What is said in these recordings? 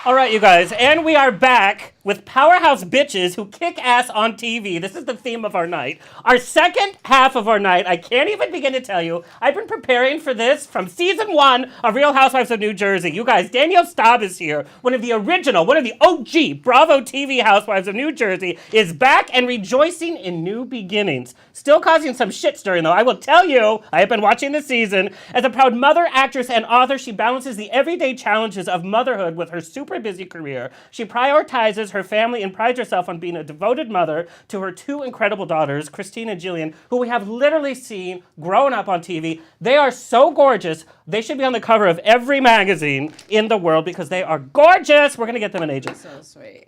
All right, you guys, and we are back with powerhouse bitches who kick ass on TV. This is the theme of our night. Our second half of our night, I can't even begin to tell you. I've been preparing for this from season 1 of Real Housewives of New Jersey. You guys, Danielle Staub is here. One of the OG Bravo TV Housewives of New Jersey is back and rejoicing in new beginnings. Still causing some shit stirring, though. I will tell you, I have been watching the season. As a proud mother, actress, and author, she balances the everyday challenges of motherhood with her super busy career. She prioritizes her family and prides herself on being a devoted mother to her 2 incredible daughters, Christine and Jillian, who we have literally seen growing up on TV. They are so gorgeous. They should be on the cover of every magazine in the world because they are gorgeous. We're going to get them in ages. So sweet.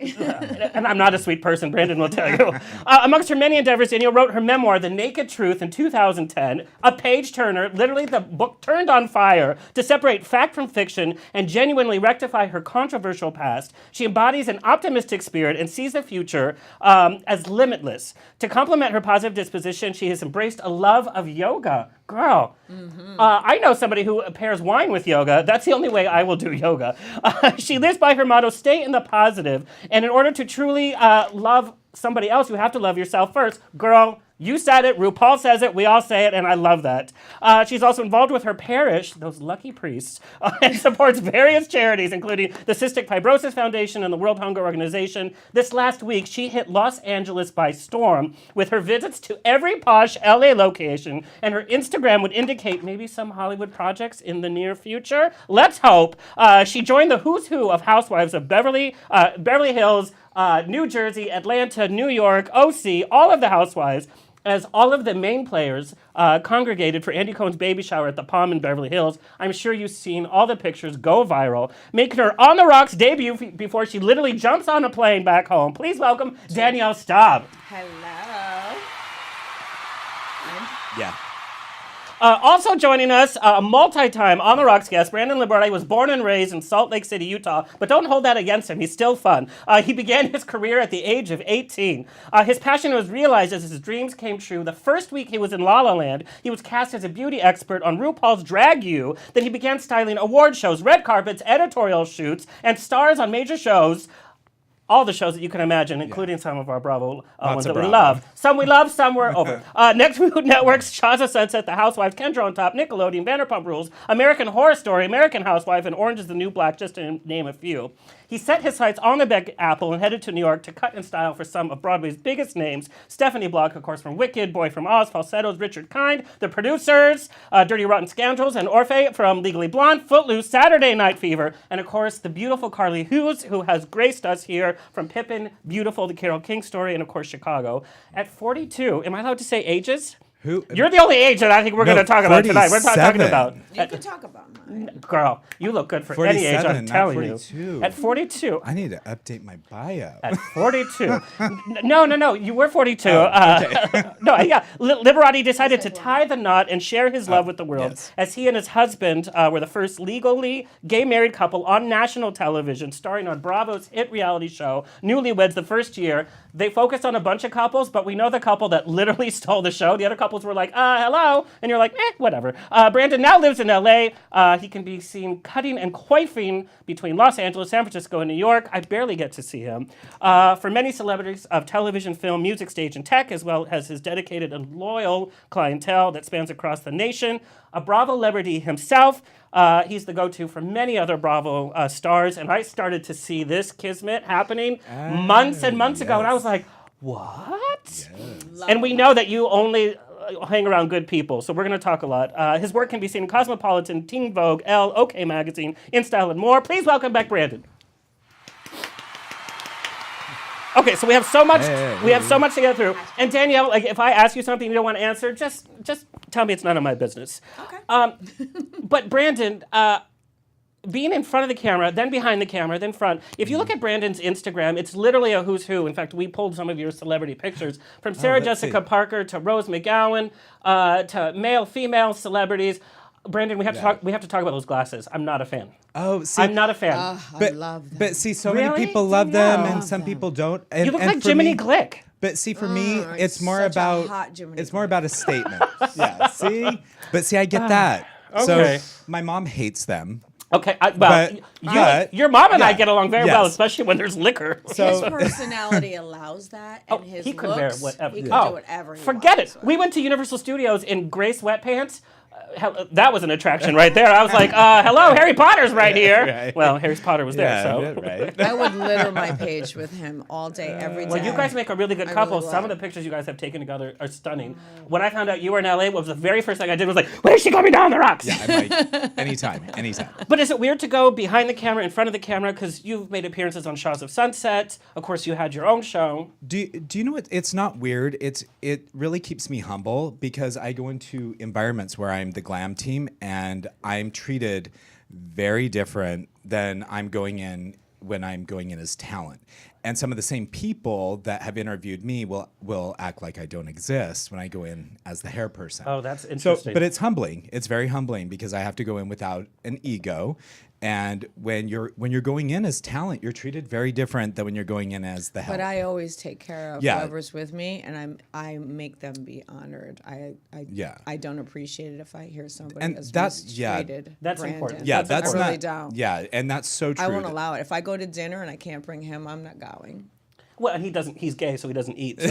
And I'm not a sweet person, Brandon will tell you. Amongst her many endeavors, Danielle wrote her memoir, The Naked Truth, in 2010, a page-turner, literally the book turned on fire to separate fact from fiction and genuinely rectify her controversial past. She embodies an optimistic spirit and sees the future as limitless. To complement her positive disposition, she has embraced a love of yoga. Girl, I know somebody who pairs wine with yoga. That's the only way I will do yoga. She lives by her motto, stay in the positive. And in order to truly love somebody else, you have to love yourself first. Girl, you said it, RuPaul says it, we all say it, and I love that. She's also involved with her parish, those lucky priests, and supports various charities, including the Cystic Fibrosis Foundation and the World Hunger Organization. This last week, she hit Los Angeles by storm with her visits to every posh LA location, and her Instagram would indicate maybe some Hollywood projects in the near future. Let's hope. She joined the who's who of housewives of Beverly Hills, New Jersey, Atlanta, New York, OC, all of the housewives, as all of the main players congregated for Andy Cohen's baby shower at the Palm in Beverly Hills. I'm sure you've seen all the pictures go viral, making her On the Rocks debut before she literally jumps on a plane back home. Please welcome Danielle Staub. Hello. Yeah. Also joining us, a multi-time On the Rocks guest, Brandon Liberati was born and raised in Salt Lake City, Utah, but don't hold that against him. He's still fun. He began his career at the age of 18. His passion was realized as his dreams came true. The first week he was in La La Land, he was cast as a beauty expert on RuPaul's Drag You. Then he began styling award shows, red carpets, editorial shoots, and stars on major shows. All the shows that you can imagine, including some of our Bravo ones that we love. Some we love, some we're over. Next Food Networks, Shaw's of Sunset, The Housewives, Kendra on Top, Nickelodeon, Vanderpump Rules, American Horror Story, American Housewife, and Orange is the New Black, just to name a few. He set his sights on the Big Apple and headed to New York to cut and style for some of Broadway's biggest names. Stephanie Block, of course, from Wicked, Boy from Oz, Falsettos, Richard Kind, The Producers, Dirty Rotten Scoundrels, and Orphe from Legally Blonde, Footloose, Saturday Night Fever, and of course, the beautiful Carly Hughes, who has graced us here from Pippin, Beautiful, The Carole King Story, and of course, Chicago. At 42, am I allowed to say ages? Who? You're the only age that I think we're going to talk about tonight. We're not talking about. You can talk about mine. Girl, you look good for any age, I'm telling you. At 42. I need to update my bio. At 42. No. You were 42. Okay. No, yeah. Liberati decided to tie the knot and share his love with the world as he and his husband were the first legally gay married couple on national television, starring on Bravo's hit reality show, Newlyweds, the first year. They focused on a bunch of couples, but we know the couple that literally stole the show. The other couples were like, hello. And you're like, whatever. Brandon now lives in LA. He can be seen cutting and coiffing between Los Angeles, San Francisco, and New York. I barely get to see him. For many celebrities of television, film, music, stage, and tech, as well as his dedicated and loyal clientele that spans across the nation. A Bravo celebrity himself. He's the go-to for many other Bravo stars. And I started to see this kismet happening months and months ago. And I was like, what? Yes. And we know that you only hang around good people, so we're going to talk a lot. His work can be seen in Cosmopolitan, Teen Vogue, Elle, OK Magazine, InStyle, and more. Please welcome back Brandon. Okay, so we have so much. We have so much to get through. And Danielle, like, if I ask you something you don't want to answer, just tell me it's none of my business. Okay. But Brandon, being in front of the camera, then behind the camera, then front. If you look at Brandon's Instagram, it's literally a who's who. In fact, we pulled some of your celebrity pictures from Sarah Jessica Parker to Rose McGowan to male, female celebrities. Brandon, we have to talk. We have to talk about those glasses. I'm not a fan. Oh, see, I'm not a fan. I love them. But see, so Really? many people love them, and some people don't. And, You look and like for Jiminy me, Glick. But see, for me, it's more such a about hot Jiminy it's more Glick. about a statement. Yeah. See, but see, I get that. Okay. So my mom hates them. Okay, But- your mom and I yeah, get along very well, yes. especially when there's liquor. His So personality allows that, and his he could looks, wear whatever. he could Oh, do whatever he forget wants. it. We went to Universal Studios in gray sweatpants. That was an attraction right there. I was like, hello, Harry Potter's right here. Right. Well, Harry Potter was there, so. right. I would litter my page with him all day, every day. Well, you guys make a really good I couple. really Some of would. the pictures you guys have taken together are stunning. When I found out you were in LA, what was the very first thing I did was like, where's she coming down the rocks? Yeah, I'm like, anytime. But is it weird to go behind the camera, in front of the camera? Because you've made appearances on Shaws of Sunset. Of course, you had your own show. Do you know what? It's not weird. It really keeps me humble because I go into environments where I'm the glam team and I'm treated very different than I'm going in when I'm going in as talent. And some of the same people that have interviewed me will act like I don't exist when I go in as the hair person. Oh, that's So, interesting. but it's humbling. It's very humbling because I have to go in without an ego. And when you're going in as talent, you're treated very different than when you're going in as the help. But I always take care of Yeah. whoever's with me, and I make them be honored. I don't appreciate it if I hear somebody And has that's- yeah. mistreated That's Brandon. important. Yeah, That's that's I really not. don't. Yeah, and that's so true. I won't allow it. If I go to dinner and I can't bring him, I'm not going. Well, and he's gay, so he doesn't eat, so.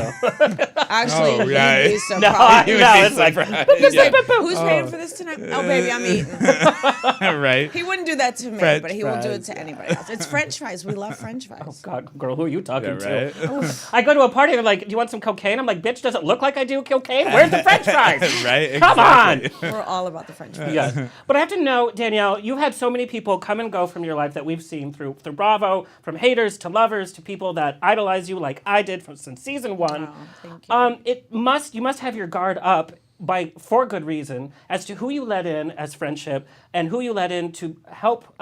Actually, Oh, right. he'd be so No, proud. He would no, be it's like, surprised. He's Yeah. like, who's paying for this tonight? Oh, baby, I'm eating. right. He wouldn't do that to me, French but he will do it fries. to anybody else. It's French fries. We love French fries. God, girl, who are you talking Yeah, to? right. I go to a party and they're like, do you want some cocaine? I'm like, bitch, does it look like I do cocaine? Where's the French fries? Right. Come on. exactly. We're all about the French fries. Yeah. But I have to know, Danielle, you've had so many people come and go from your life that we've seen through Bravo, from haters to lovers to people that idolize you like I did since season 1. Oh, thank you. You must have your guard up for good reason as to who you let in as friendship and who you let in to help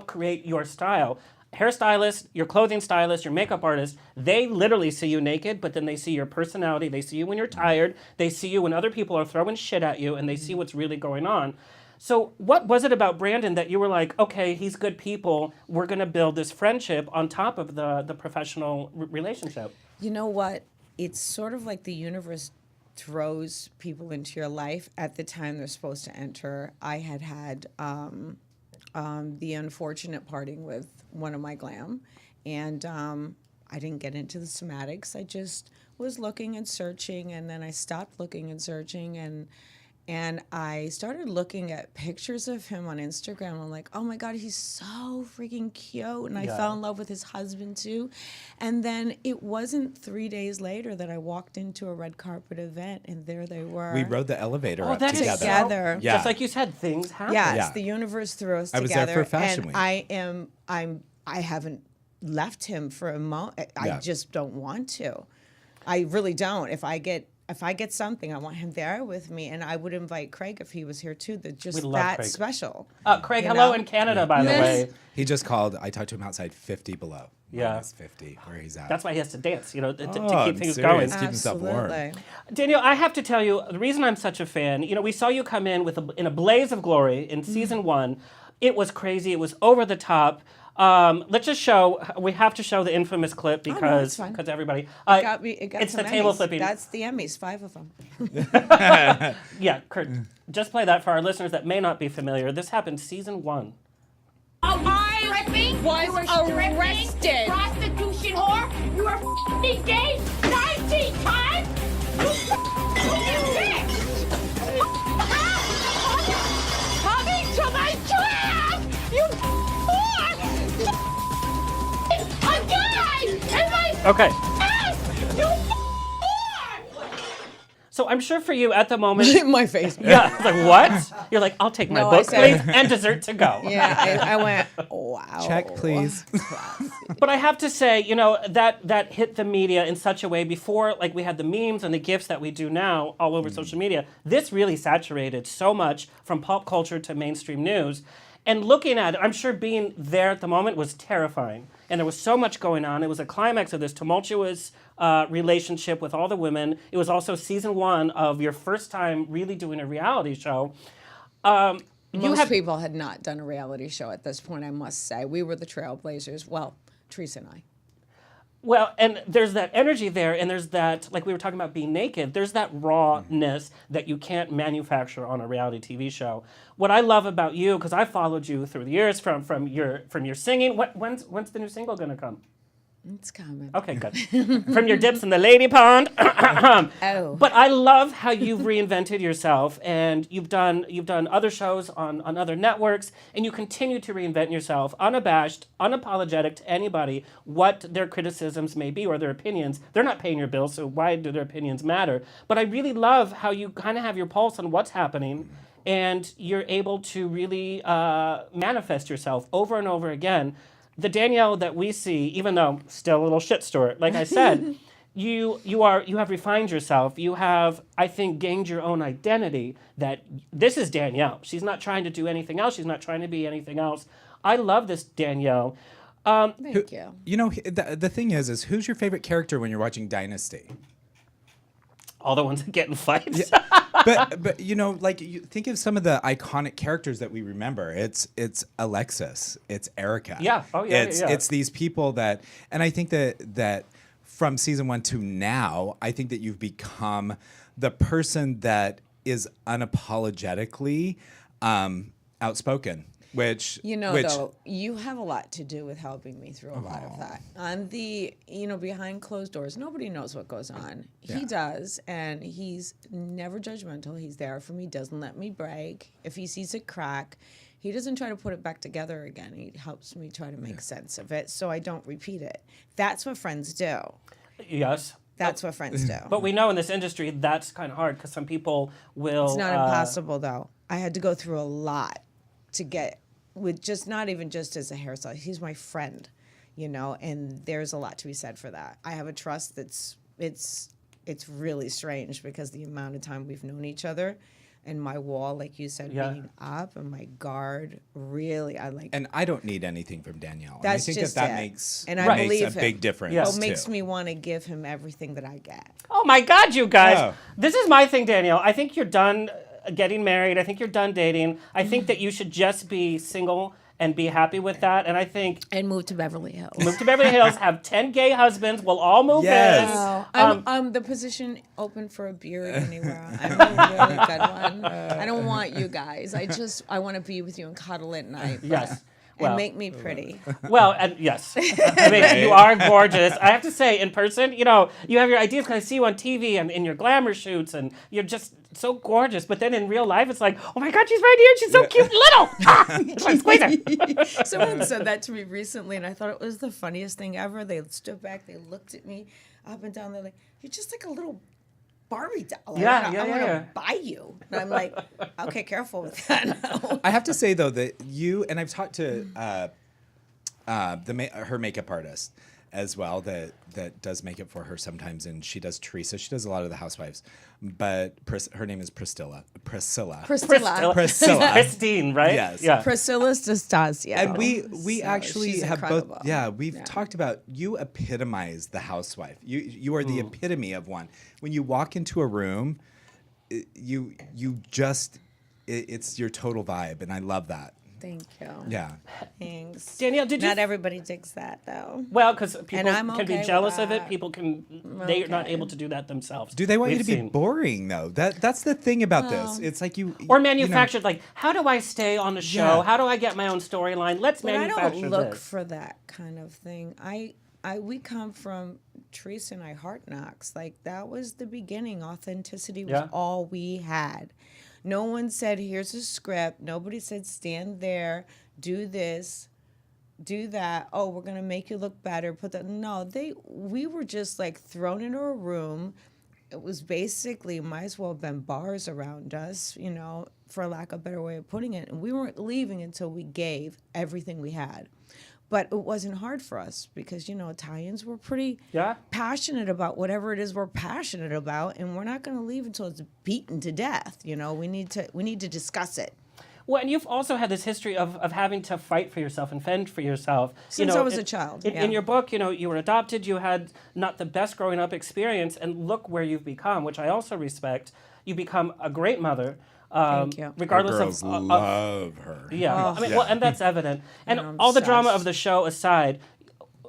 create your style. Hairstylist, your clothing stylist, your makeup artist, they literally see you naked, but then they see your personality. They see you when you're tired. They see you when other people are throwing shit at you, and they see what's really going on. So what was it about Brandon that you were like, okay, he's good people. We're going to build this friendship on top of the professional relationship? You know what? It's sort of like the universe throws people into your life at the time they're supposed to enter. I had the unfortunate parting with one of my glam, and I didn't get into the somatics. I just was looking and searching, and then I stopped looking and searching, and I started looking at pictures of him on Instagram. I'm like, oh my God, he's so freaking cute. And I fell in love with his husband too. And then it wasn't 3 days later that I walked into a red carpet event and there they were. We rode the elevator up that is together. Together. Yeah. Just like you said, things happen. Yes, Yeah. the universe threw us I was together. there for Fashion and Week. I haven't left him for a moment. I Yeah. just don't want to. I really don't. If I get something, I want him there with me, and I would invite Craig if he was here too. That just We love that Craig. special. Craig, You hello know? in Canada, by the Yes. way. He just called. I talked to him outside 50 below. Yeah. Minus 50, where he's at. That's why he has to dance, to Oh, keep things I'm going. serious. Keep himself warm. Absolutely. Danielle, I have to tell you, the reason I'm such a fan, we saw you come in in a blaze of glory in season 1. It was crazy. It was over the top. Let's just we have to show the infamous clip no, because it's fine. everybody. It got it's some the table Emmys. flipping. That's the Emmys, 5 of them. Yeah, Kurt, just play that for our listeners that may not be familiar. This happened season 1. I was arrested. Prostitution whore. You were f***ing gay 19 times. You bitch. Coming to my class. You whore. A guy in my Okay. ass. You whore. So I'm sure for you at the moment. My face. Yeah, it's like, what? You're like, I'll take my No, I book, said- please, and dessert to go. Yeah, I went, wow. Check, please. But I have to say, that hit the media in such a way before, like we had the memes and the GIFs that we do now all over social media. This really saturated so much from pop culture to mainstream news. And looking at it, I'm sure being there at the moment was terrifying. And there was so much going on. It was a climax of this tumultuous relationship with all the women. It was also season 1 of your first time really doing a reality show. Most people had not done a reality show at this point, I must say. We were the trailblazers. Well, Teresa and I. Well, and there's that energy there, and there's that, like we were talking about being naked, there's that rawness that you can't manufacture on a reality TV show. What I love about you, because I followed you through the years from your singing, when's the new single going to come? It's coming. Okay, good. From your dips in the lady pond. Oh. But I love how you've reinvented yourself, and you've done other shows on other networks, and you continue to reinvent yourself, unabashed, unapologetic to anybody, what their criticisms may be or their opinions. They're not paying your bills, so why do their opinions matter? But I really love how you kind of have your pulse on what's happening, and you're able to really manifest yourself over and over again. The Danielle that we see, even though still a little shit store, like I said, you have refined yourself. You have, I think, gained your own identity that this is Danielle. She's not trying to do anything else. She's not trying to be anything else. I love this Danielle. Thank you. You know, the thing is who's your favorite character when you're watching Dynasty? All the ones that get in fights. but you know, like you think of some of the iconic characters that we remember. It's Alexis, it's Erica. Yeah. Oh yeah. It's these people that, and I think that from season 1 to now, I think that you've become the person that is unapologetically outspoken. Which though, you have a lot to do with helping me through a lot of that. On the, behind closed doors, nobody knows what goes on. Yeah. He does, and he's never judgmental. He's there for me, doesn't let me break. If he sees a crack, he doesn't try to put it back together again. He helps me try to make sense of it so I don't repeat it. That's what friends do. Yes. That's what friends do. But we know in this industry that's kind of hard because some people will. It's not impossible, though. I had to go through a lot to get with just not even just as a hairstylist. He's my friend, and there's a lot to be said for that. I have a trust it's really strange because the amount of time we've known each other, and my wall, like you said, being up, and my guard, really, I like. And I don't need anything from Danielle. That's and I think just that it. makes And I makes believe a him. big difference. Yes. It makes too. me want to give him everything that I get. Oh my God, you guys! Oh. This is my thing, Danielle. I think you're done getting married. I think you're done dating. I think that you should just be single and be happy with that. And I think And move to Beverly Hills. move to Beverly Hills, have 10 gay husbands. We'll all move Yes. in. Oh, I'm the position open for a beard anywhere. I'm a really good one. I don't want you guys. I want to be with you and cuddle at night. Yes. And Well. make me pretty. Well, and yes. I mean, you are gorgeous. I have to say, in person, you have your ideas because I see you on TV and in your glamour shoots, and you're just so gorgeous. But then in real life, it's like, oh my God, she's right here. She's so cute, little. It's like, squeeze her. Someone said that to me recently, and I thought it was the funniest thing ever. They stood back, they looked at me up and down. They're like, "You're just like a little Barbie doll. Yeah, I want yeah. to buy you." And I'm like, "Okay, careful with that now." I have to say though that you, and I've talked to her makeup artist as well that does makeup for her sometimes, and she does Teresa. She does a lot of the Housewives, but her name is Priscilla. Priscilla. Christine, right? Yes. Yeah. Priscilla Stastasio. And we actually she's have incredible. both. Yeah, we've talked about you epitomize the housewife. You are the epitome of one. When you walk into a room, you just it's your total vibe, and I love that. Thank you. Yeah. Thanks. Danielle, did you? Not everybody digs that, though. Well, because people I'm can okay be with jealous of it. that. People they're not Okay. able to do that themselves. Do they want you We've to be seen. boring though? That's the thing about this. It's like you Or you know- manufactured, like, how do I stay on the show? Yeah. How do I get my own storyline? Let's But I manufacture don't look this. for that kind of thing. We come from Teresa and I Heart Knocks. Like, that was the beginning. Authenticity was Yeah. all we had. No one said, here's a script. Nobody said, stand there, do this, do that. Oh, we're going to make you look better. Put that. No, we were just like thrown into a room. It was basically, might as well have been bars around us, for lack of a better way of putting it. And we weren't leaving until we gave everything we had. But it wasn't hard for us because, Italians were pretty passionate about whatever it is we're passionate about, and we're not going to leave until it's beaten to death. We need to discuss it. Well, and you've also had this history of having to fight for yourself and fend for yourself. Since I was a child, In yeah. your book, you were adopted, you had not the best growing up experience, and look where you've become, which I also respect. You've become a great mother. Thank you. Regardless Her girls of love her. yeah, I mean, Yeah. well, and that's evident. And I'm all the drama obsessed. of the show aside,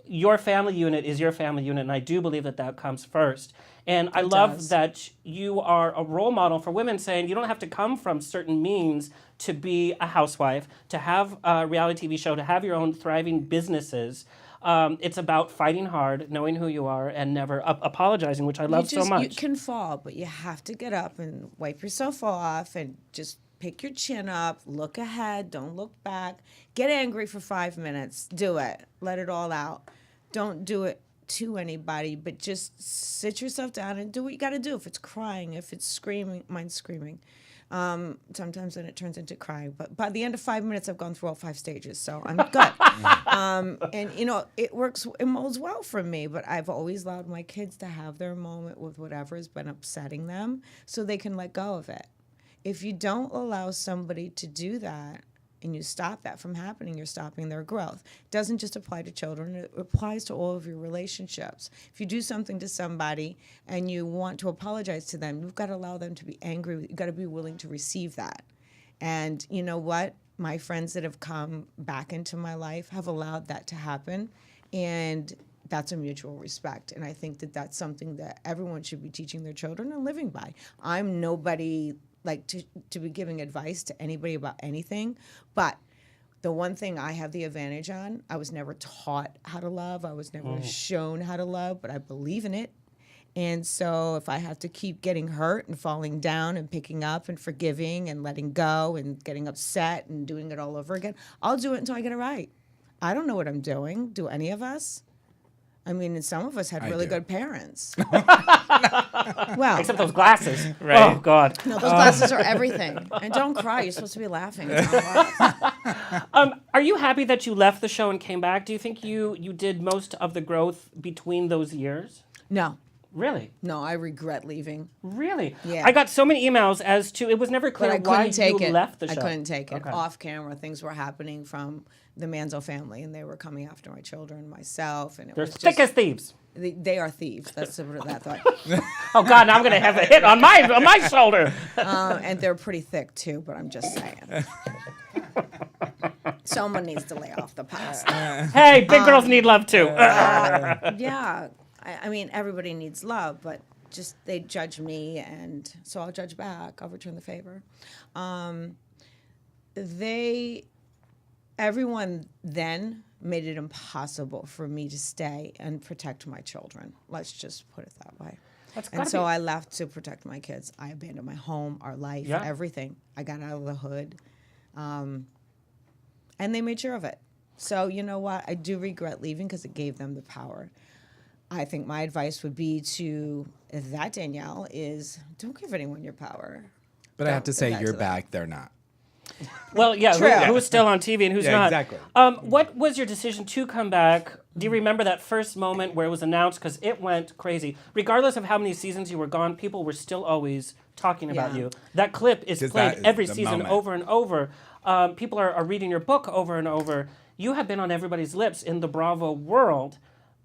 your family unit is your family unit, and I do believe that that comes first. And I love that you are a role model for women, saying you don't have to come from certain means to be a housewife, to have a reality TV show, to have your own thriving businesses. It's about fighting hard, knowing who you are, and never apologizing, which I love so much. You can fall, but you have to get up and wipe yourself off and just pick your chin up, look ahead, don't look back. Get angry for 5 minutes. Do it. Let it all out. Don't do it to anybody, but just sit yourself down and do what you got to do. If it's crying, if it's screaming, mine's screaming. Sometimes then it turns into crying. But by the end of 5 minutes, I've gone through all 5 stages, so I'm good. And, you know, it molds well for me, but I've always allowed my kids to have their moment with whatever has been upsetting them so they can let go of it. If you don't allow somebody to do that, and you stop that from happening, you're stopping their growth. It doesn't just apply to children, it applies to all of your relationships. If you do something to somebody and you want to apologize to them, you've got to allow them to be angry. You've got to be willing to receive that. And you know what? My friends that have come back into my life have allowed that to happen. And that's a mutual respect. And I think that that's something that everyone should be teaching their children and living by. I'm nobody like to be giving advice to anybody about anything, but the one thing I have the advantage on, I was never taught how to love, I was never shown how to love, but I believe in it. And so if I have to keep getting hurt and falling down and picking up and forgiving and letting go and getting upset and doing it all over again, I'll do it until I get it right. I don't know what I'm doing. Do any of us? I mean, and some of us had really good parents. Well, except those glasses. Right. Oh, God. No, those glasses are everything. And don't cry. You're supposed to be laughing. Are you happy that you left the show and came back? Do you think you did most of the growth between those years? No. Really? No, I regret leaving. Really? Yeah. I got so many emails as to, it was never But clear I why couldn't take you it. left the show. I couldn't take it. Okay. Off camera, things were happening from the Manzo family, and they were coming after my children, myself, and it They're was thick as just... thieves. They are thieves. That's what that thought. Oh, God, now I'm going to have a hit on my shoulder. And they're pretty thick, too, but I'm just saying. Someone needs to lay off the pasta. Hey, big girls need love, too. Yeah. I mean, everybody needs love, but just they judge me, and so I'll judge back. I'll return the favor. Everyone then made it impossible for me to stay and protect my children. Let's just put it that way. And so I left to protect my kids. I abandoned my home, our life, everything. I got out of the hood. And they made sure of it. So you know what? I do regret leaving because it gave them the power. I think my advice would be to that Danielle is don't give anyone your power. But I have to say, you're back, they're not. Well, yeah, who's still on TV and who's not. Exactly. What was your decision to come back? Do you remember that first moment where it was announced? Because it went crazy. Regardless of how many seasons you were gone, people were still always talking about you. That clip is played every season over and over. People are reading your book over and over. You have been on everybody's lips in the Bravo world,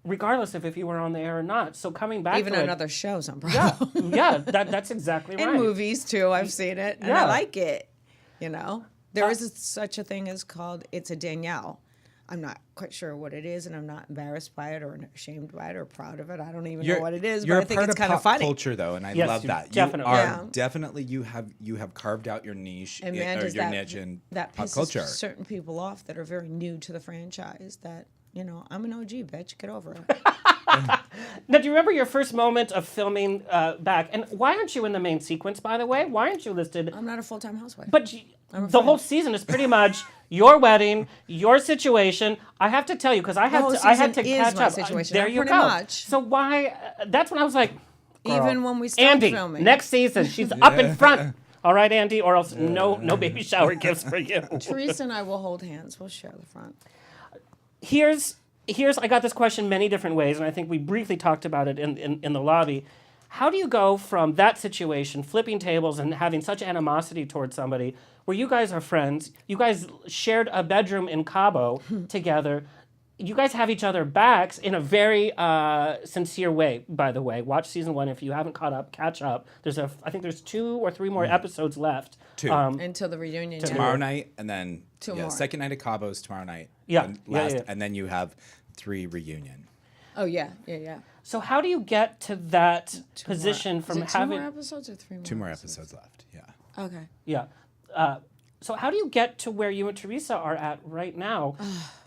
regardless of if you were on the air or not. So coming back even to on other shows on Bravo. That's exactly right. In movies, too, I've seen it, and I like it. You know, there is such a thing as called It's a Danielle. I'm not quite sure what it is, and I'm not embarrassed by it or ashamed by it or proud of it. I don't even know what it is, but I think it's kind of funny. You're part of pop culture, though, and I love that. Definitely. You are definitely, you have carved out your niche, and man, or your niche in that pop pisses culture. certain people off that are very new to the franchise that, you know, I'm an OG, bitch. Get over it. Now, do you remember your first moment of filming back? And why aren't you in the main sequence, by the way? Why aren't you listed? I'm not a full-time housewife. But the whole season is pretty much your wedding, your situation. I have to tell you, because I had to catch up. Situation. There you pretty go. Much. So why? That's when I was like, girl, even when we started Andy, filming. next season, she's up in front. All right, Andy, or else no baby shower gifts for you. Teresa and I will hold hands. We'll share the front. Here's I got this question many different ways, and I think we briefly talked about it in the lobby. How do you go from that situation, flipping tables and having such animosity towards somebody, where you guys are friends, you guys shared a bedroom in Cabo together, you guys have each other backs in a very sincere way, by the way. Watch season 1 if you haven't caught up, catch up. I think there's 2 or 3 more episodes left. 2. Until the reunion. Tomorrow night, and then 2 more. Second night of Cabo's tomorrow night. Yeah. And then you have 3 reunion. Oh yeah, yeah. So how do you get to that position from Is it two having? more episodes or 3 more? 2 more episodes left. Yeah. Okay. Yeah. So how do you get to where you and Teresa are at right now?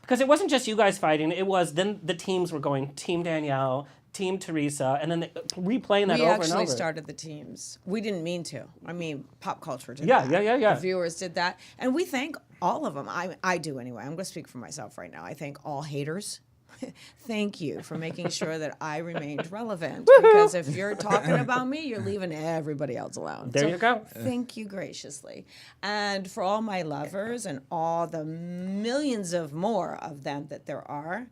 Because it wasn't just you guys fighting. It was then the teams were going Team Danielle, Team Teresa, and then replaying that We over and actually over. started the teams. We didn't mean to. I mean, pop culture did Yeah, that. yeah. The viewers did that. And we thank all of them. I do anyway. I'm going to speak for myself right now. I thank all haters. Thank you for making sure that I remained relevant. Because if you're talking about me, you're leaving everybody else alone. There you go. Thank you graciously. And for all my lovers and all the millions of more of them that there are,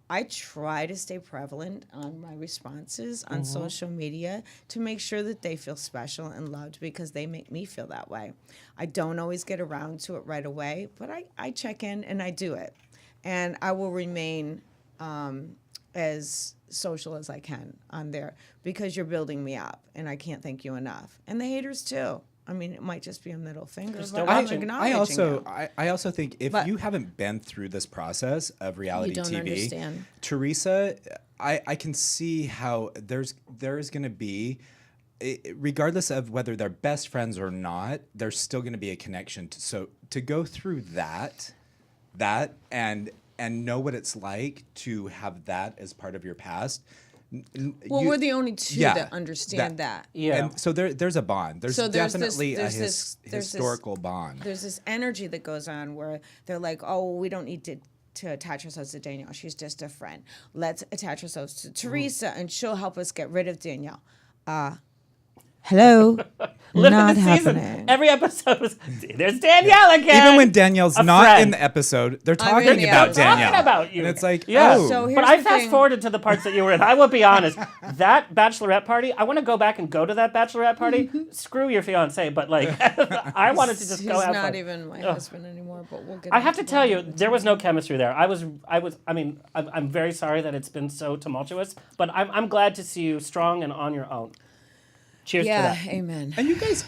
I try to stay prevalent on my responses on social media to make sure that they feel special and loved because they make me feel that way. I don't always get around to it right away, but I check in and I do it. And I will remain as social as I can on there because you're building me up and I can't thank you enough. And the haters too. I mean, it might just be a middle finger, still but I'm watching. acknowledging you. I also think if But- you haven't been through this process of reality don't TV, understand. Teresa, I can see how there is going to be, regardless of whether they're best friends or not, there's still going to be a connection. So to go through that and know what it's like to have that as part of your past. Well, we're the only two Yeah, that understand that. Yeah. And so there's a bond. There's So there's definitely this- a there's this- historical bond. There's this energy that goes on where they're like, oh, we don't need to attach ourselves to Danielle. She's just a friend. Let's attach ourselves to Teresa, and she'll help us get rid of Danielle. Hello? Living Not the season. happening. Every episode was, there's Danielle again. Even when Danielle's A not friend. in the episode, they're I'm talking in the about episode. Danielle. Talking about you. And it's like, Yeah. oh. So But here's I the fast thing. forwarded to the parts that you were in. I will be honest. That bachelorette party, I want to go back and go to that bachelorette party. Screw your fiance, but like, I wanted to just He's go have not fun. even my husband anymore, but we'll get I have to into tell that you, another there was time. no chemistry there. I'm very sorry that it's been so tumultuous, but I'm glad to see you strong and on your own. Cheers to Yeah, that. amen. And you guys,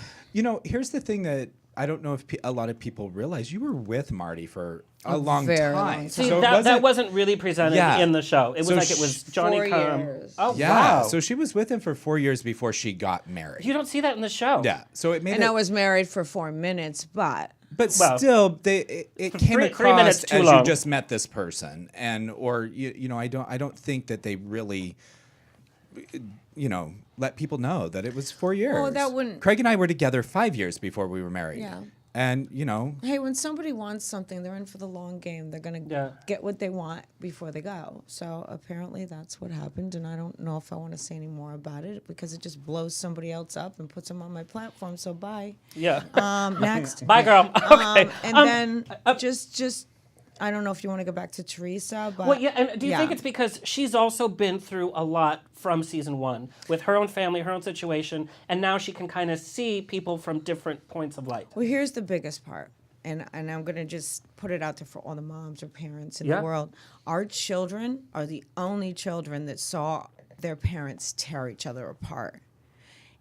here's the thing that I don't know if a lot of people realize. You were with Marty for a long very time. long time. See, So it that wasn't really presented Yeah. in the show. It was So like it was Johnny 4 Come. years. Oh, Yeah. wow. So she was with him for 4 years before she got married. You don't see that in the show. Yeah. So it made And it. I was married for 4 minutes, but But Well, still, it came 3 minutes across too as long. you just met this person, or I don't think that they really, let people know that it was 4 years. Well, that wouldn't- Craig and I were together 5 years before we were married. Yeah. And hey, when somebody wants something, they're in for the long game. They're going to Yeah. get what they want before they go. So apparently that's what happened, and I don't know if I want to say any more about it because it just blows somebody else up and puts them on my platform. So bye. Yeah. Next. Bye, girl. Okay. And then just I don't know if you want to go back to Teresa, but Well, yeah, and do you think yeah. it's because she's also been through a lot from season 1 with her own family, her own situation, and now she can kind of see people from different points of light? Well, here's the biggest part, and I'm going to just put it out there for all the moms or parents in Yeah. the world. Our children are the only children that saw their parents tear each other apart.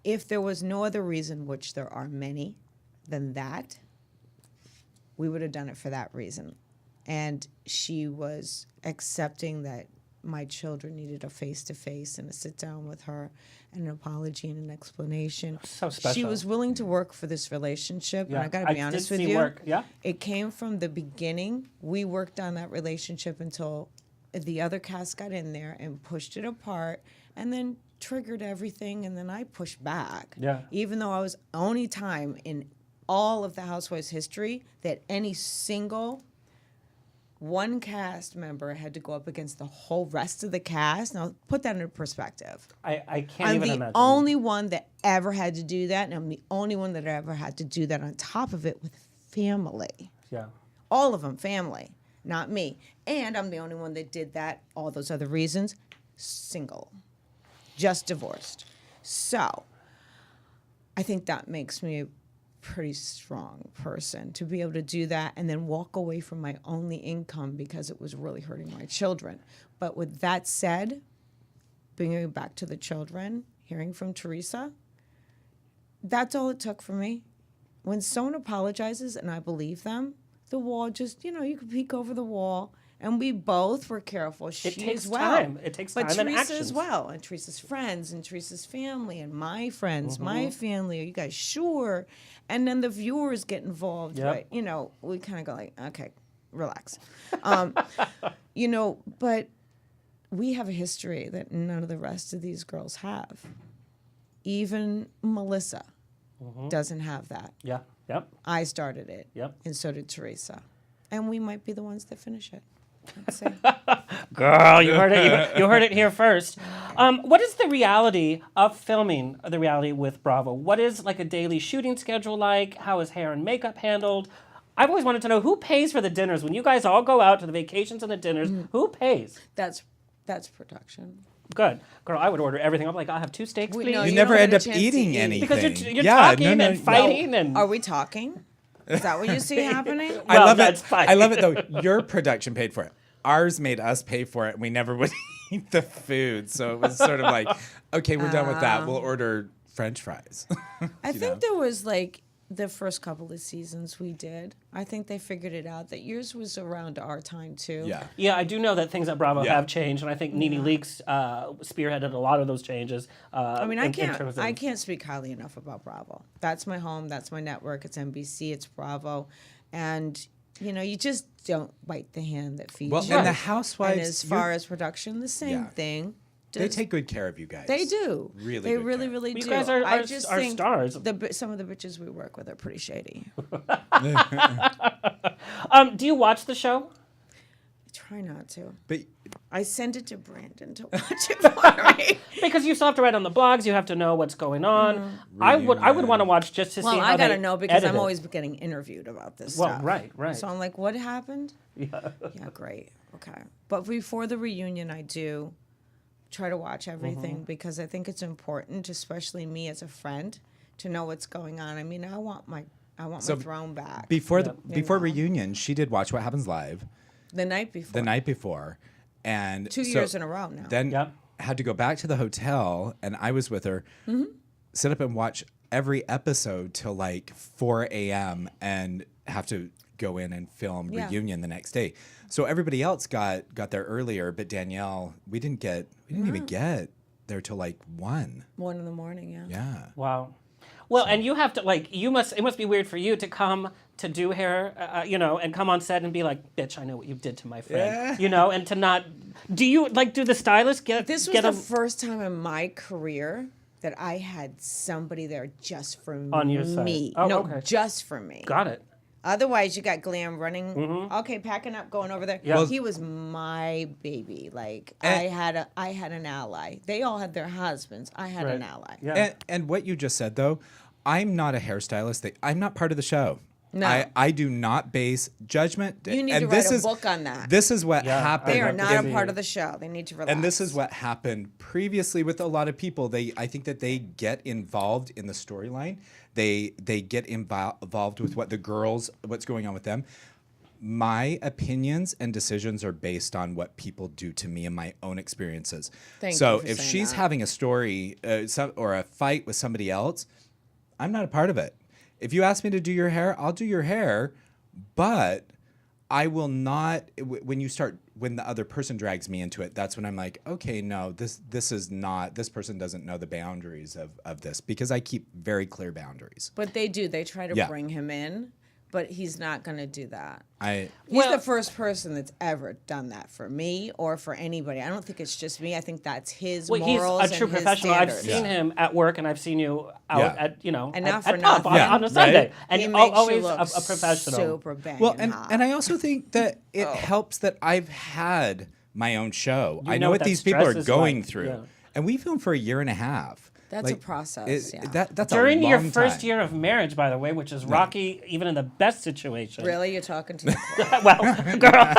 If there was no other reason, which there are many, than that, we would have done it for that reason. And she was accepting that my children needed a face-to-face and a sit-down with her and an apology and an explanation. So She special. was willing to work for this relationship, and I got to be honest did with see you. Work. Yeah. It came from the beginning. We worked on that relationship until the other cast got in there and pushed it apart and then triggered everything, and then I pushed back. Yeah. Even though I was only time in all of the Housewives history that any single one cast member had to go up against the whole rest of the cast. Now, put that into perspective. I can't I'm even the imagine. only one that ever had to do that, and I'm the only one that ever had to do that on top of it with family. Yeah. All of them, family, not me. And I'm the only one that did that, all those other reasons, single, just divorced. So I think that makes me a pretty strong person to be able to do that and then walk away from my only income because it was really hurting my children. But with that said, bringing it back to the children, hearing from Teresa, that's all it took for me. When someone apologizes and I believe them, the wall just, you can peek over the wall And we both were careful. She takes as well. time. It takes time but and Teresa actions. as well, and Teresa's friends, and Teresa's family, and my friends, Mm-hmm. my family. Are you guys sure? And then the viewers get involved. Yep. Right? You know, we kind of go like, okay, relax. You know, but we have a history that none of the rest of these girls have. Even Melissa doesn't have that. Yeah. Yep. I started it. Yep. And so did Teresa. And we might be the ones that finish it. Let's see. Girl, you heard it. You heard it here first. What is the reality of filming? The reality with Bravo. What is like a daily shooting schedule like? How is hair and makeup handled? I've always wanted to know who pays for the dinners when you guys all go out to the vacations and the dinners. Who pays? That's production. Good, girl. I would order everything. I'm like, I'll have 2 steaks, We- please. no, You you never don't end get up a chance to eating eat. anything. Because you're Yeah, talking no, and fighting and. Are we talking? Is that what you see happening? I Well, love that's it. fine. I love it though. Your production paid for it. Ours made us pay for it. We never would eat the food, so it was sort of like, okay, we're done with that. We'll order French fries. I think there was like the first couple of seasons we did. I think they figured it out that yours was around our time too. Yeah. Yeah, I do know that things at Bravo Yeah. have changed, and I think Nene Leakes spearheaded a lot of those changes. I mean, I can't speak highly enough about Bravo. That's my home. That's my network. It's NBC. It's Bravo, and you know, you just don't bite the hand that feeds Well, you. and the Housewives. And as far as production, the same Yeah. thing. they take good care of you guys. They do. Really They good really, care. really You do. guys are- I are- just are think stars. some of the bitches we work with are pretty shady. Do you watch the show? I try not to. But I send it to Brandon to watch it for me. Because you still have to write on the blogs. You have to know what's going on. I would want to watch just to see Well, how I gotta they know because edit I'm it. always getting interviewed about this Well, stuff. right. So I'm like, what happened? Yeah, great. Okay. But before the reunion, I do try to watch everything because I think it's important, especially me as a friend, to know what's going on. I mean, I want my throne back. before know. reunion, she did Watch What Happens Live The night before. the night before, and 2 so years in a row now. Then Yep. had to go back to the hotel, and I was with her. Sit up and watch every episode till like 4 a.m. and have to go in and film Yeah. reunion the next day. So everybody else got there earlier, but Danielle, we didn't even get there till like 1. 1 in the morning, yeah. Yeah. Wow. Well, and you have to it must be weird for you to come to do hair, and come on set and be like, bitch, I know what you did to my friend, and to not. Do you do the stylist get? This was get the first time in my career that I had somebody there just for On your side. me. Oh, no, okay. just for me. Got it. Otherwise, you got Glam running. Okay, packing up, going over there. Yeah. Well- He was my baby. Like I had an ally. They all had their husbands. I had an Right. ally. Yeah. And what you just said though, I'm not a hairstylist. I'm not part of the show. No. I do not base judgment. You need and to this write a is, book on that. This is what Yeah, happened. They are I'd not love a to part see. of the show. They need to relax. And this is what happened previously with a lot of people. I think that they get involved in the storyline. They get involved with what's going on with them. My opinions and decisions are based on what people do to me and my own experiences. Thank so you for if saying she's that. having a story or a fight with somebody else, I'm not a part of it. If you ask me to do your hair, I'll do your hair, but I will not. When the other person drags me into it, that's when I'm like, okay, no, this is not. This person doesn't know the boundaries of this, because I keep very clear boundaries. But they do. They try to Yeah. bring him in, but he's not going to do that. I He's the first person that's ever done that for me or for anybody. I don't think it's just me. I think that's his Well, morals he's a true and his professional. I've standards. seen him at work, and I've seen you out Yeah. at And at, not for at Pop nothing. on a Yeah. Sunday, Right. and He makes you always look a professional. super banging well, hot. and I also think that it helps that I've had my own show. I know know what what that these people stress are is going like. through, Yeah. and we filmed for a year and a half. That's a process, yeah. That's During a your long first time. year of marriage, by the way, which is rocky, even in the best situation. Really, you're talking to me? Well, girl,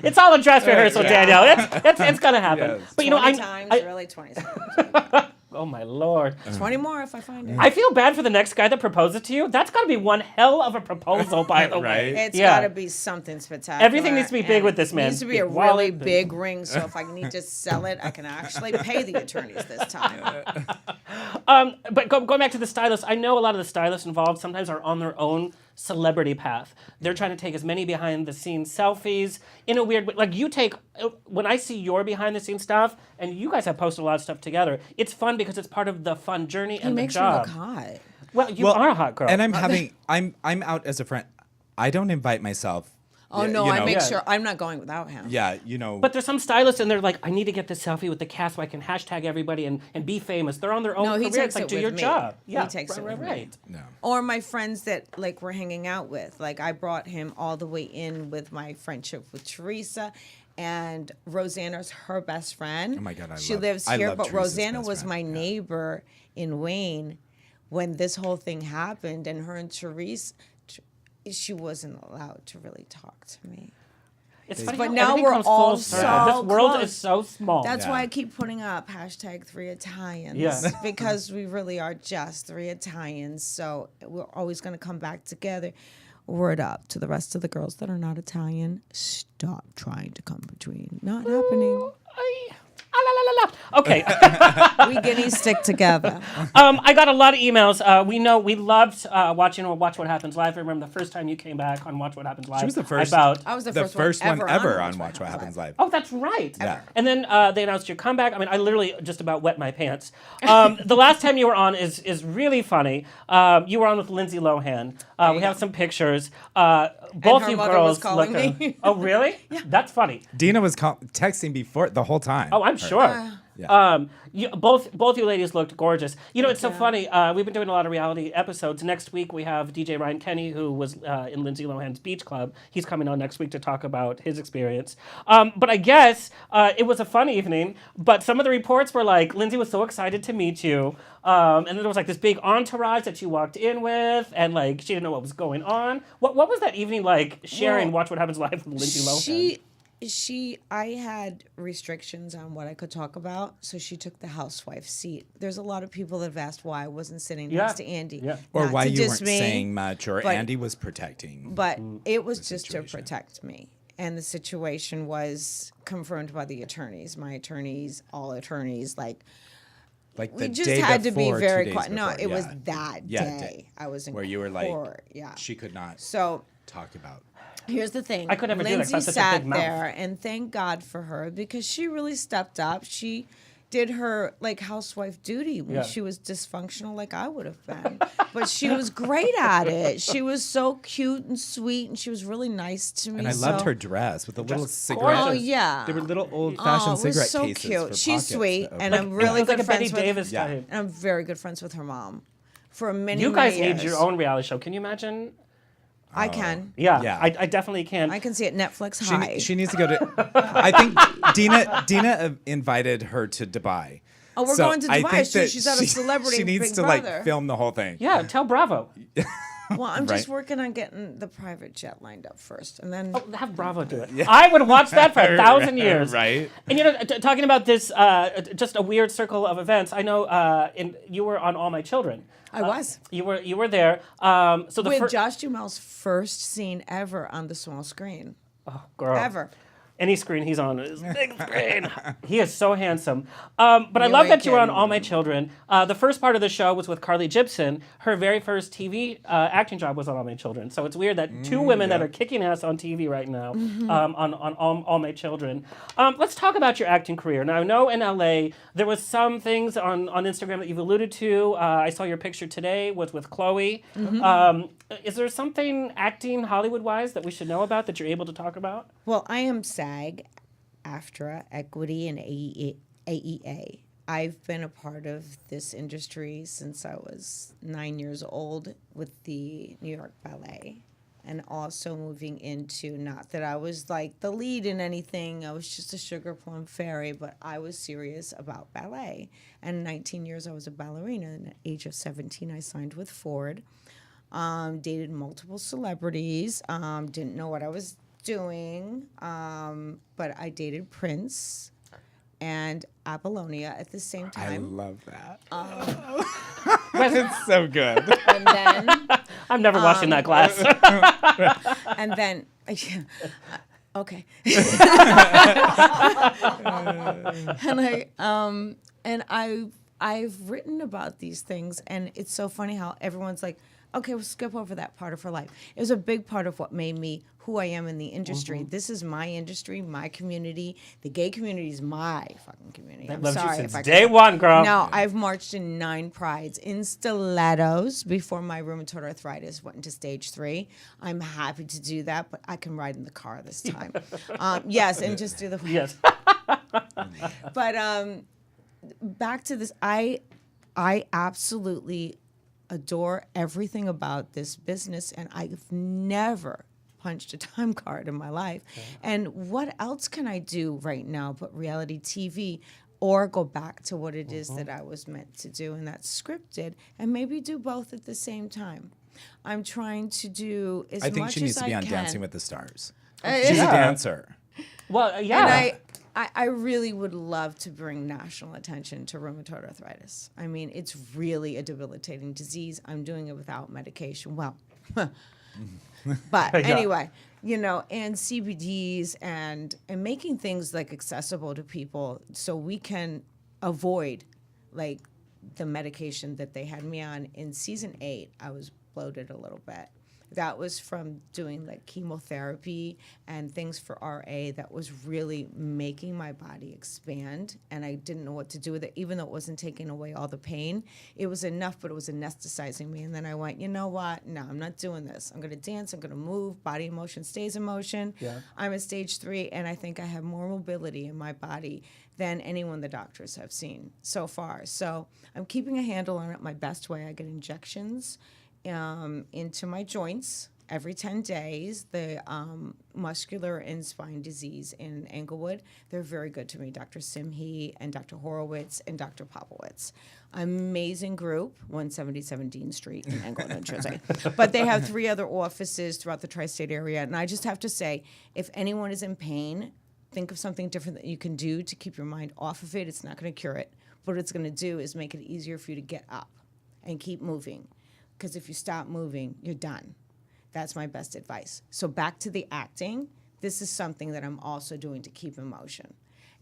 it's all a dress rehearsal, Danielle. It's gonna happen. Yes. But 20 times, really 20 times. oh my lord. 20 more if I find it. I feel bad for the next guy that proposes to you. That's got to be one hell of a proposal, by the way. Right? It's Yeah. got to be something spectacular. Everything needs to be big and with this man. It needs to be a Big wallet, really big- big ring, so if I need to sell it, I can actually pay the attorneys this time. But going back to the stylist, I know a lot of the stylists involved sometimes are on their own celebrity path. They're trying to take as many behind the scenes selfies in a weird way. Like you take, when I see your behind the scenes stuff, and you guys have posted a lot of stuff together, it's fun because it's part of the fun journey and the makes me job. look hot. Well, you are a hot girl. And I'm out as a friend. I don't invite myself. Oh Yeah, no, you I know. make sure I'm not going without him. Yeah, you know. But there's some stylists and they're like, I need to get this selfie with the cast so I can hashtag everybody and be famous. They're on their own No, he career. takes It's like, it do with your me. job. He Yeah, takes it with me. right. no. Or my friends that like we're hanging out with. Like I brought him all the way in with my friendship with Teresa. And Rosanna's her best friend. Oh my God, she I lives love here, but Teresa's Rosanna best was friend, my yeah. neighbor in Wayne when this whole thing happened. And her and Teresa, she wasn't allowed to really talk to me. It's funny But how now everything we're comes all full circle. so This world close. is so small. That's Yeah. why I keep putting up hashtag 3 Italians. Yeah. Because we really are just 3 Italians. So we're always going to come back together. Word up to the rest of the girls that are not Italian. Stop trying to come between. Not happening. Okay. We guineas stick together. I got a lot of emails. We loved watching Watch What Happens Live. I remember the first time you came back on Watch What Happens Live. She was the first. I was the first one one ever ever on on Watch What Happens Live. Oh, that's right. Yeah. And then they announced your comeback. I mean, I literally just about wet my pants. The last time you were on is really funny. You were on with Lindsay Lohan. We have some pictures. Both her you mother girls was calling look. me. Oh, really? Yeah. That's funny. Dina was texting before the whole time. Oh, I'm sure. Yeah. Both you ladies looked gorgeous. You know, it's so funny. We've been doing a lot of reality episodes. Next week we have DJ Ryan Kenny, who was in Lindsay Lohan's Beach Club. He's coming on next week to talk about his experience. But I guess it was a fun evening. But some of the reports were like, Lindsay was so excited to meet you. And then there was like this big entourage that you walked in with, and like she didn't know what was going on. What was that evening like sharing Watch What Happens Live with Lindsay Lohan? I had restrictions on what I could talk about, so she took the housewife seat. There's a lot of people that have asked why I wasn't sitting next to Andy. Yeah. Or Not why to you diss weren't me, saying much, or but- Andy was protecting. But it was just situation. to protect me. And the situation was confirmed by the attorneys, my attorneys, all attorneys. Like Like we the just day had to be before, 2 very days quiet. No, before, it was yeah. that Yeah, day. I was in where you were like, court. Yeah. she could not So talk about. here's the thing. I could never do that 'cause I have Lindsay such a sat big mouth. there, and thank God for her because she really stepped up. She did her like housewife duty when Yeah. she was dysfunctional, like I would have been. But she was great at it. She was so cute and sweet, and she was really nice to me. And I loved her dress with the little cigarette. Oh yeah. They were little old-fashioned Oh, it was cigarette so cases cute. for She's pockets sweet, to and open. I'm really It was like good a Betty friends with. Davis Yeah. type. And I'm very good friends with her mom. For many, You guys many need years. your own reality show. Can you imagine? I can. Yeah, Yeah. I definitely can. I can see it Netflix She, high. she needs to go to. I think Dina invited her to Dubai. Oh, we're So going to I Dubai. think that She's at a celebrity She needs Big to Brother. like film the whole thing. Yeah, tell Bravo. Well, I'm just Right. working on getting the private jet lined up first, and then Have Bravo do it. I would watch that for 1,000 years. Right. And you know, talking about this, just a weird circle of events. I know, you were on All My Children. I was You were there. So the with first Josh Duhamel's first scene ever on the small screen. girl. Ever. Any screen he's on is big screen. He is so handsome. But I You love ain't that you were on kidding. All My Children. The first part of the show was with Carly Gibson. Her very first TV acting job was on All My Children. So it's weird that two women that are kicking ass on TV right now on All My Children. Let's talk about your acting career. Now, I know in LA, there was some things on Instagram that you've alluded to. I saw your picture today was with Chloe. Is there something acting Hollywood-wise that we should know about that you're able to talk about? Well, I am SAG, AFTRA, Equity, and AEA. I've been a part of this industry since I was 9 years old with the New York Ballet. And also moving into, not that I was like the lead in anything, I was just a sugar plum fairy, but I was serious about ballet. And 19 years I was a ballerina. And at the age of 17, I signed with Ford. Dated multiple celebrities, didn't know what I was doing, but I dated Prince and Apollonia at the same I time. love that. It's so good. And then, I'm never washing that glass. and then, okay. and I've written about these things, and it's so funny how everyone's like, okay, we'll skip over that part of her life. It was a big part of what made me who I am in the industry. This is my industry, my community. The gay community is my fucking community. I'm Loved you sorry since if I day could- one, girl. No, I've marched in 9 prides in stilettos before my rheumatoid arthritis went into stage 3. I'm happy to do that, but I can ride in the car this time. Yes, and just do the. Yes. But back to this, I absolutely adore everything about this business, and I've never punched a time card in my life. And what else can I do right now but reality TV, or go back to what it is that I was meant to do, and that's scripted, and maybe do both at the same time. I'm trying to do as much as I I think she needs to be on can. Dancing with the Stars. Uh, She's yeah. a dancer. Well, yeah. And I really would love to bring national attention to rheumatoid arthritis. I mean, it's really a debilitating disease. I'm doing it without medication. Well, but anyway, you know, and CBDs and making things like accessible to people so we can avoid like the medication that they had me on. In season 8, I was bloated a little bit. That was from doing like chemotherapy and things for RA that was really making my body expand, and I didn't know what to do with it, even though it wasn't taking away all the pain. It was enough, but it was anesthetizing me. And then I went, you know what? No, I'm not doing this. I'm going to dance. I'm going to move. Body in motion stays in motion. Yeah. I'm at stage 3, and I think I have more mobility in my body than anyone the doctors have seen so far. So I'm keeping a handle on it my best way. I get injections into my joints every 10 days, the muscular and spine disease in Englewood. They're very good to me, Dr. Simhi and Dr. Horowitz and Dr. Popowitz. Amazing group, 177 Dean Street in Englewood, New Jersey. But they have 3 other offices throughout the tri-state area. And I just have to say, if anyone is in pain, think of something different that you can do to keep your mind off of it. It's not going to cure it. But what it's going to do is make it easier for you to get up and keep moving. Because if you stop moving, you're done. That's my best advice. So back to the acting, this is something that I'm also doing to keep in motion.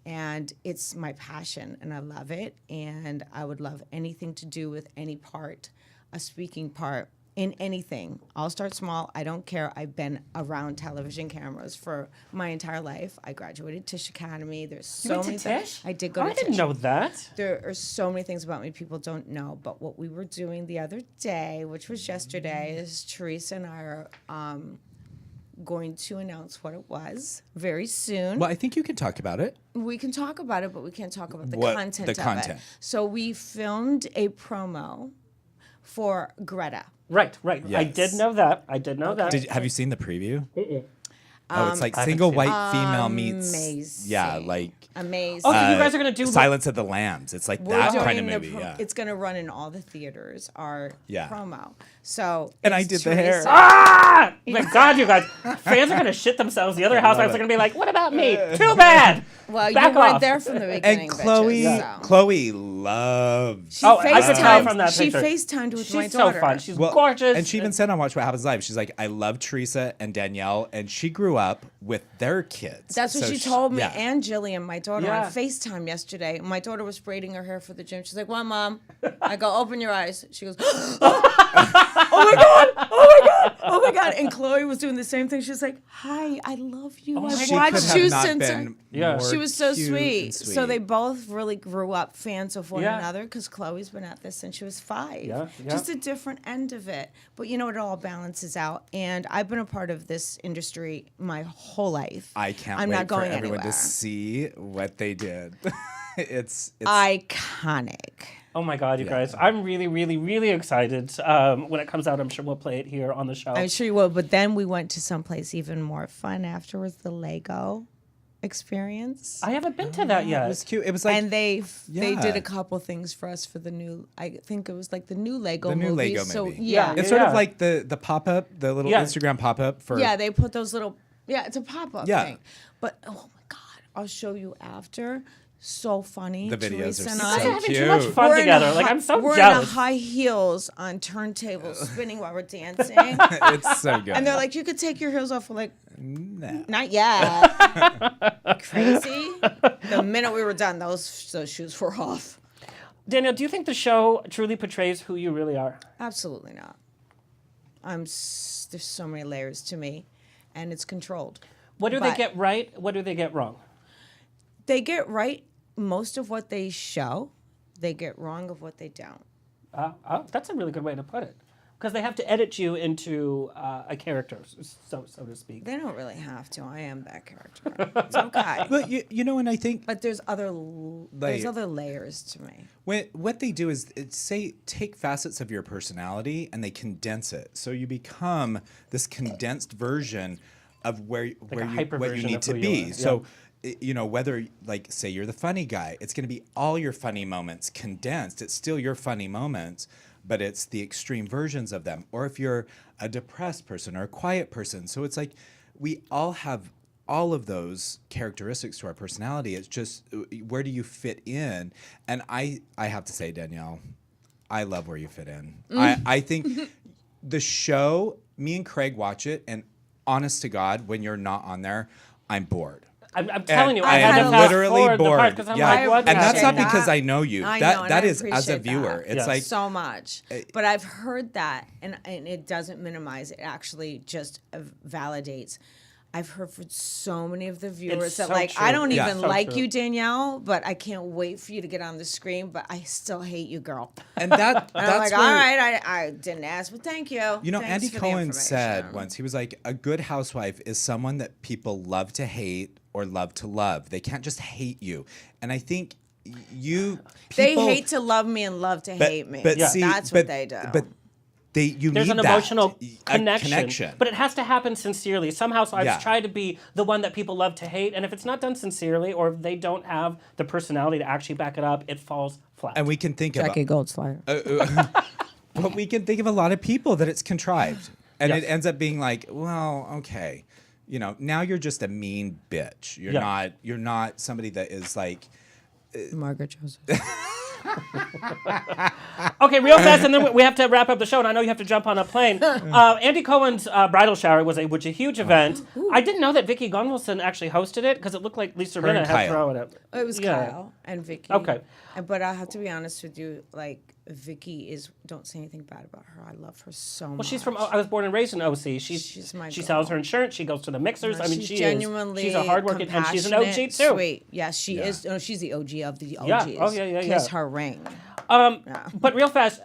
And it's my passion, and I love it. And I would love anything to do with any part, a speaking part, in anything. I'll start small. I don't care. I've been around television cameras for my entire life. I graduated Tisch Academy. There's so went to many Tisch? I did go Oh, to I didn't Tisch. know that. There are so many things about me people don't know, but what we were doing the other day, which was yesterday, is Teresa and I are going to announce what it was very soon. Well, I think you can talk about it. We can talk about it, but we can't talk about the What- content the of content. it. So we filmed a promo for Greta. Right. I Yes. did know that. Have you seen the preview? Oh, it's like I haven't single seen white female meets. Amazing. Yeah, like Amazing. Oh, so you guys are going to do... Silence of the Lambs. It's like We're that doing kind of the movie. pro- Yeah. It's going to run in all the theaters, our Yeah. promo. So And I it's did the hair. Teresa. Ah! My God, you guys. Fans are going to shit themselves. The other housewives are going to be like, what about me? Too bad. Well, you Back weren't off. there from the beginning, And Chloe, bitches, so. Chloe loved. She Oh, I could tell FaceTimed- from that She picture. FaceTimed with She's my so daughter. fun. She's Well, gorgeous. And she even said on Watch What Happens Live, she's like, I love Teresa and Danielle, and she grew up with their kids. That's what So she told me, yeah. and Jillian, my daughter, Yeah. on FaceTime yesterday. My daughter was braiding her hair for the gym. She's like, "What, Mom?" I go, "Open your eyes." She goes, "Oh my God!" And Chloe was doing the same thing. She was like, "Hi, I love you. I've She watched could have you not since." been Yeah. more She was so cute sweet. and So they both really grew up fans of one Yeah. another because Chloe's been at this since she was 5. Yeah. Just a different end of it. But you know, it all balances out. And I've been a part of this industry my whole life. I can't I'm wait not going for everyone anywhere. to see what they did. it's Iconic. Oh my God, you guys. I'm really, really, really excited. When it comes out, I'm sure we'll play it here on the show. I'm sure you will. But then we went to someplace even more fun afterwards, the Lego experience. I haven't been to that it yet. was cute. It was like And they Yeah. did a couple things for us for the new, I think it was like the new Lego the movie. new Lego So movie. yeah. It's sort Yeah. of like the pop up, the little Yeah. Instagram pop up for. Yeah, they put those little, it's a pop-up Yeah. thing. But oh my God, I'll show you after. So funny. The videos Teresa are and so I- We're having cute. too much fun We're in together. a Like, hi- I'm so we're jealous. in high heels on turntables spinning while we're dancing. It's so good. And they're like, you could take your heels off. We're like, Nah. not yet. Crazy. The minute we were done, those shoes were off. Danielle, do you think the show truly portrays who you really are? Absolutely not. There's so many layers to me, and it's controlled. What do they But get right? What do they get wrong? They get right most of what they show. They get wrong of what they don't. That's a really good way to put it. Because they have to edit you into a character, so to speak. They don't really have to. I am that character. It's okay. But you know, and I think But there's other layers to me. what they do is take facets of your personality and they condense it, so you become this condensed version of what you hyper-version need of to who you be. are, So, you know, whether like say you're the funny guy, it's going to be all your funny moments condensed. It's still your funny moments, but it's the extreme versions of them. Or if you're a depressed person or a quiet person, so it's like we all have all of those characteristics to our personality. It's just where do you fit in? And I have to say, Danielle, I love where you fit in. I think the show, me and Craig watch it, and honest to God, when you're not on there, I'm bored. I'm telling you, I I had am to fast literally forward the part bored. because I'm Yeah. like, what? And that's not appreciate because that. I know you. I know, and That I is as a appreciate viewer. that. It's Yes. like So much. But I've heard that, and it doesn't minimize. It actually just validates. I've heard from so many of the viewers It's that, so like, true. I don't Yeah. even So like true. you, Danielle, but I can't wait for you to get on the screen, but I still hate you, girl. and that's And I'm like, where, all right, I didn't ask, but thank you. You know, Thanks Andy for the Cohen said information. once, he was like, a good housewife is someone that people love to hate or love to love. They can't just hate you. And I think They people, hate to love me and love to hate me. But Yeah. see, That's but, what they do. But you There's need an that, emotional a connection, but it has to happen sincerely. Some housewives Yeah. try to be the one that people love to hate, and if it's not done sincerely, or if they don't have the personality to actually back it up, it falls flat. and we can think Jackie of Goldslayer. but we can think of a lot of people that it's contrived, and Yes. it ends up being like, well, okay, you know, now you're just a mean bitch. You're not somebody that is like. Margaret Joseph. Okay, real fast, and then we have to wrap up the show, and I know you have to jump on a plane. Andy Cohen's bridal shower was a huge event. I didn't know that Vicky Gunvalson actually hosted it because it looked like Lisa and Rinna had Kyle. thrown it. It was Yeah. Kyle and Vicky. Okay. But I have to be honest with you, like, Vicky don't say anything bad about her. I love her so much. Well, she's from. I was born and raised in OC. She's my she girl. sells her insurance. She goes to the mixers. I mean, she's she genuinely is. She's a hardworking, and she's an OG compassionate, too. Sweet. Yes, she is. No, she's the OG of the OGs. Yeah. Oh, yeah. Kiss her ring. But real fast,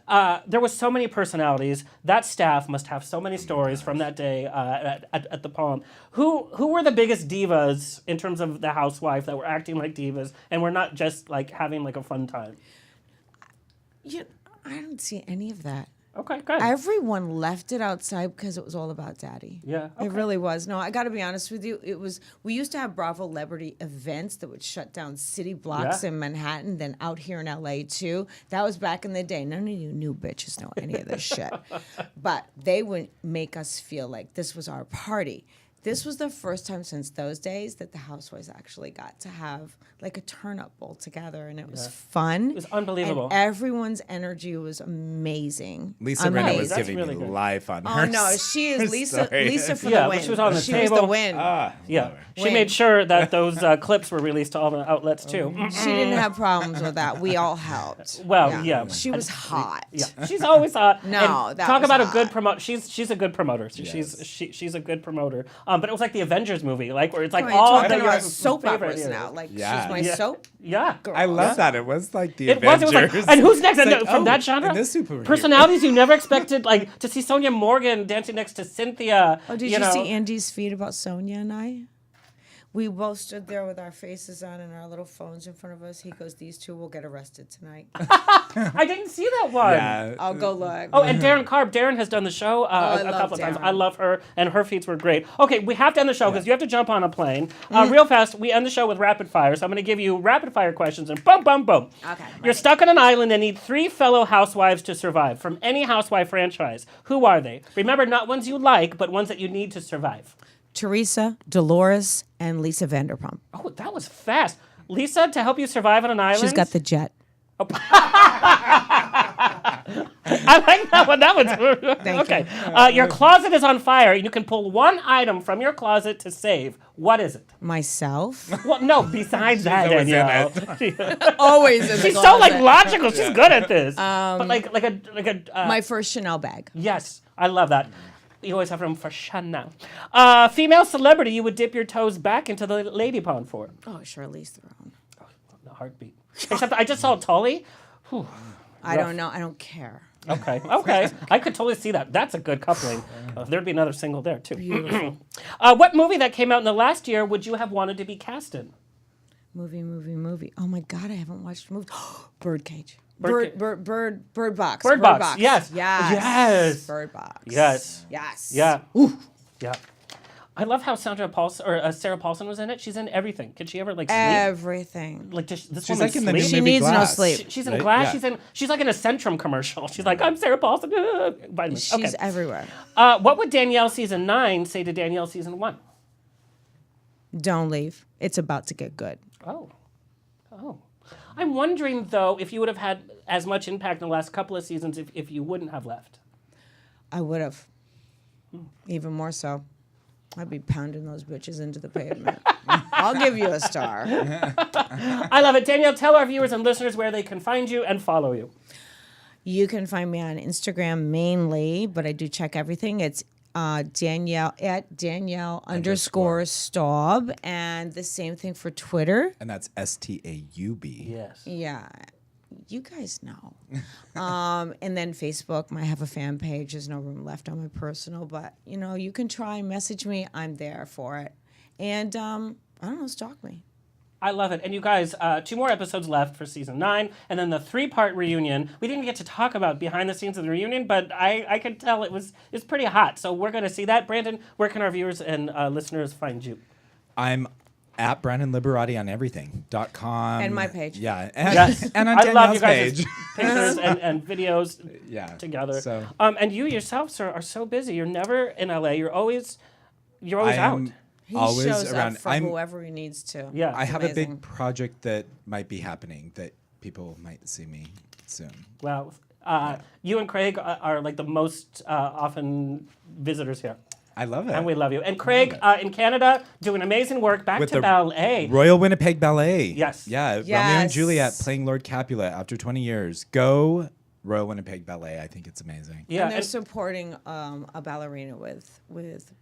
there was so many personalities. That staff must have so many stories from that day at the Palm. Who were the biggest divas in terms of the housewife that were acting like divas and were not just like having like a fun time? I don't see any of that. Okay, good. Everyone left it outside because it was all about daddy. Yeah, It okay. really was. No, I got to be honest with you. We used to have Bravo Celebrity events that would shut down city blocks Yeah. in Manhattan, then out here in LA too. That was back in the day. None of you new bitches know any of this shit. But they would make us feel like this was our party. This was the first time since those days that the housewives actually got to have like a turn-up bowl together, and it was fun. It was unbelievable. And everyone's energy was amazing. Lisa Rinna was That's giving really me good. life on Oh her. no, she is Lisa. story. Lisa for Yeah, the but win. she was on the She was table. the win. Yeah, she Win. made sure that those clips were released to all the outlets too. She didn't have problems with that. We all helped. Well, yeah. She was hot. Yeah, she's always hot. No, And that talk was about a hot. good promoter. She's a good promoter. She's a good promoter. But it was like the Avengers movie, like where it's like We're all talking the about soap favorite operas heroes. now. Like Yeah. she's my Yeah. soap. Yeah. Girl. I love that. It was like the It was. Avengers. It was like, and who's next? It's And like, from oh, that genre, and this superhero. personalities you never expected, like to see Sonia Morgan dancing next to Cynthia. Oh, did you see Andy's feed about Sonia and I? We both stood there with our faces on and our little phones in front of us. He goes, "These two will get arrested tonight." I didn't see that one. Yeah. I'll go look. Oh, and Darren Karp. Darren has done the show I a love couple of times. Darren. I love her, and her feats were great. Okay, we have to end the show because you have to jump on a plane. Real fast, we end the show with rapid fire. So I'm going to give you rapid fire questions, and boom, boom, boom. Okay, You're ready. stuck on an island and need 3 fellow housewives to survive from any housewife franchise. Who are they? Remember, not ones you like, but ones that you need to survive. Teresa, Dolores, and Lisa Vanderpump. Oh, that was fast. Lisa, to help you survive on an island? She's got the jet. I like that one. That one's Thank okay. Your closet is on fire. You can pull one item from your closet to save. What is it? Myself. Well, no. Besides that, always in Danielle. Always in the She's so closet. logical. She's good at this. But like a. My first Chanel bag. Yes, I love that. You always have room for Chanel. Female celebrity you would dip your toes back into the lady pond for. Oh, Charlize Theron. The heartbeat. Except I just saw Tully. Whew. I don't know. I don't care. Okay. I could totally see that. That's a good coupling. There'd be another single there, too. Beautiful. What movie that came out in the last year would you have wanted to be cast in? Movie. Oh my God, I haven't watched movies. Birdcage. Bird Bird Box. Bird Box. Yes. Yes. Bird Box. Yes. Yes. Yeah. Yeah. I love how Sarah Paulson was in it. She's in everything. Can she ever sleep? Everything. Like this She's woman like in the new sleeps? She movie needs no Glass. sleep. She's in Right? Glass. Yeah. She's like in a Centrum commercial. She's like, I'm Sarah Paulson. Vitamins. She's Okay. everywhere. What would Danielle season 9 say to Danielle season 1? Don't leave. It's about to get good. Oh. I'm wondering, though, if you would have had as much impact in the last couple of seasons if you wouldn't have left. I would have. Even more so. I'd be pounding those bitches into the pavement. I'll give you a star. I love it. Danielle, tell our viewers and listeners where they can find you and follow you. You can find me on Instagram mainly, but I do check everything. It's Danielle _ Staub, and the same thing for Twitter. And that's STAUB. Yes. Yeah, you guys know. And then Facebook, I have a fan page. There's no room left on my personal, but you can try and message me. I'm there for it. And I don't know, stalk me. I love it. And you guys, 2 more episodes left for season 9, and then the 3-part reunion. We didn't get to talk about behind the scenes of the reunion, but I could tell it's pretty hot. So we're going to see that. Brandon, where can our viewers and listeners find you? I'm at Brandon Liberati on everything.com. And my page. Yeah. Yes. And on I love you Danielle's guys' page. pictures and videos Yeah. together. So And you yourself, sir, are so busy. You're never in LA. You're always I out. am He always shows around. up for whoever he needs to. Yeah. I have a amazing. big project that might be happening that people might see me soon. Wow. You and Craig are like the most often visitors here. I love it. And we love you. And Craig, in Canada, doing amazing work. Back With to the ballet. Royal Winnipeg Ballet. Yes. Yeah. Romeo and Yes. Juliet playing Lord Capulet after 20 years. Go Royal Winnipeg Ballet. I think it's amazing. Yeah. And they're and- supporting a ballerina with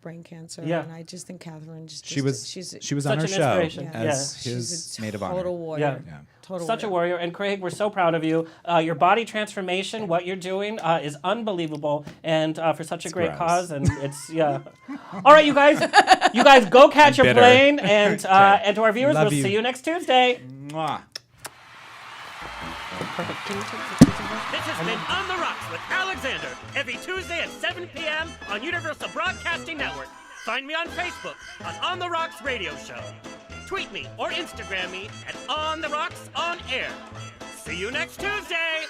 brain cancer. Yeah. And I just think Catherine She was Such on her an show inspiration. as she's his a maid of honor. total warrior. Yeah. Total Such a warrior. And Craig, we're so proud of you. Your body transformation, what you're doing, is unbelievable, and for such a great gross. cause. And it's All right, you guys go catch I'm your bitter. plane, and to our viewers, Love we'll you. see you next Tuesday. Mwah. This has been On the Rocks with Alexander, every Tuesday at 7 p.m. on Universal Broadcasting Network. Find me on Facebook on the Rocks Radio Show. Tweet me or Instagram me at On the Rocks On Air. See you next Tuesday!